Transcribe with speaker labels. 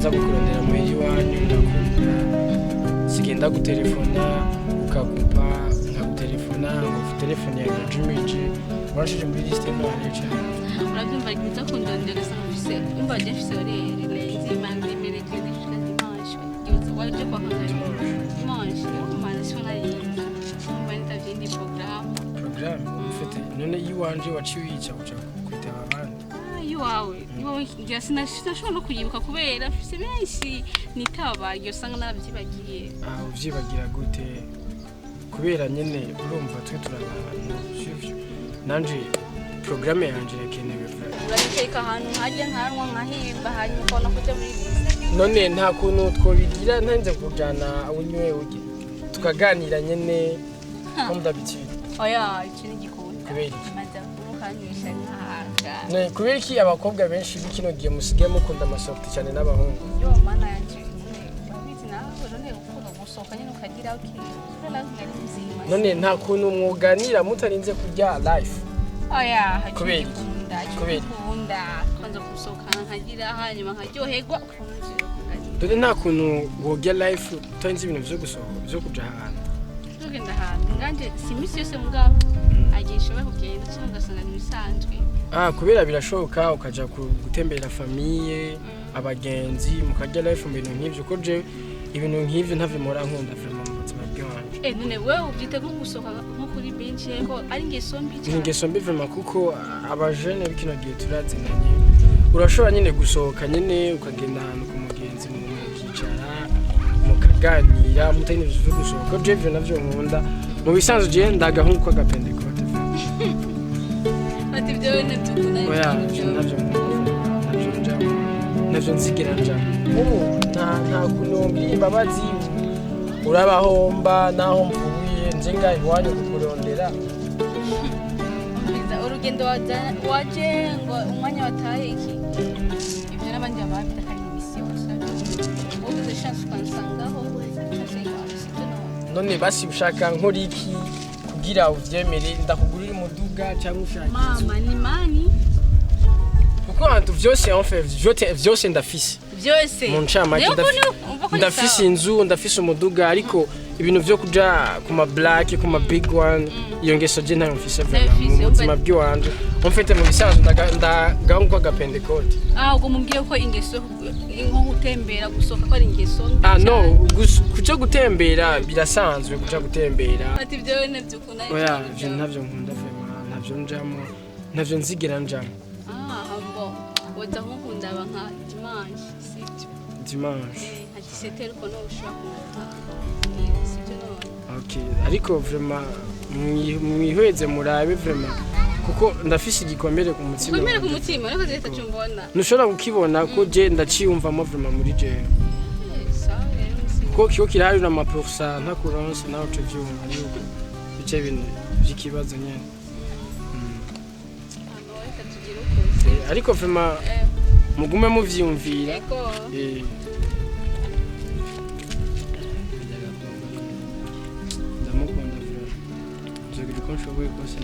Speaker 1: nza kukurondera muri iwanyu ndakubwira sigenda gutelefona ukagupa nkagutelefona ngo telefone ya Jimmy warashije muri liste y'abantu cyane
Speaker 2: urabyumva ikiza kundondera gasa mfise umva je mfise les mandi mercredi jusqu'à dimanche yoza waje kwa kanga dimanche umana sona yinda umva nitavindi programme
Speaker 1: ufite none yiwanje waciye yica uca kwitaba abandi
Speaker 2: yiwawe ngiye sinashobora no kuyibuka kubera mfise benshi nitaba iyo sanga nabyibagiye
Speaker 1: uvyibagira gute kubera nyene urumva twe turabantu sivyo nanje programme yanje yakenewe
Speaker 2: urabiteka ahantu nkajya nkanwa nkahimba hanyuma ukabona kujya muri liste
Speaker 1: none nta kuntu twobigira ntanze kujana unywe ujye tukaganira nyene comme d'habitude
Speaker 2: oya ikindi gikunda
Speaker 1: kubera
Speaker 2: amaze kumukanyisha ntaga
Speaker 1: ne kubera iki abakobwa benshi bikino giye musige mukunda amasoft cyane n'abahungu
Speaker 2: yo mana yanje babizi nawe urone ukunda gusohoka nyine ukagira
Speaker 1: none nta kuntu mwuganira mutarinze kurya life
Speaker 2: oya
Speaker 1: kubera
Speaker 2: kubera kwanza gusohoka nkagira hanyuma nkaryoherwa
Speaker 1: dore nta kuntu wogya life utarinze ibintu byo gusohoka byo kuja ahantu
Speaker 2: tugenda ahantu nganje simisi yose mugabo agishoboye kugenda cyangwa ugasanga nibisanzwe
Speaker 1: kubera birashoboka ukaja gutembera famille abagenzi mukarya life mu bintu nk'ivyo ko je ibintu nk'ivyo ntavyo mora nkunda vraiment mu buzima bwanje
Speaker 2: none wewe ubyite nko gusohoka nko kuri bench ko ari ingeso mbi cyane
Speaker 1: ingeso mbi vraiment kuko abajene bikino gihe turazinanye urashobora nyine gusohoka nyine ukagenda ahantu ku mugenzi mukicara mukaganira mutayine byo gusohoka je byo navyo nkunda mu bisanzwe je ndagahungu kwa gapentecote
Speaker 2: ati byo nebyukuna
Speaker 1: oya navyo navyo nzigira nja nta kunombira imbabazi urabahomba naho mvuye nje ngahe iwanyu kukurondera
Speaker 2: urugendo waje ngo umwanya wataye iki ibyo n'abandi babita kandi mission ubu de chance kansangaho
Speaker 1: none basi ushaka nkori iki kugira uvyemere ndakugurira umuduga cyangwa ushaka
Speaker 2: mama ni mani
Speaker 1: kuko abantu vyose en fait vyose ndafise
Speaker 2: byose
Speaker 1: mu ncamake ndafise inzu ndafise umuduga ariko ibintu vyo kuja ku ma black ku ma big one iyo ngeso je ntayo mfise vraiment mu buzima bw'iwanje mfite mu bisanzwe ndagahungu kwa gapentecote
Speaker 2: ubwo mumbwiye ko ingeso nko gutembera gusoka ko ari ingeso
Speaker 1: no kuja gutembera birasanzwe kuja gutembera
Speaker 2: ati byo nebyukuna
Speaker 1: oya je ntavyo nkunda vraiment ntavyo njamo ntavyo nzigira njamo
Speaker 2: bo woza nkukunda nka dimanche sibyo
Speaker 1: dimanche
Speaker 2: ati c'était ko no ushaka
Speaker 1: okay ariko vraiment mwihweze murabe vraiment kuko ndafise igikomere ku mutima
Speaker 2: ariko leta cyumbona
Speaker 1: nushobora kukibona ko je ndaciyumvamo vraiment muri je ko kiyo kirahari na maprosa ntakuronse nawe cyo vyumva yuko bice bintu by'ikibazo nyene ariko vraiment mugume muvyumvira ndamukunda vraiment je gishoboye kose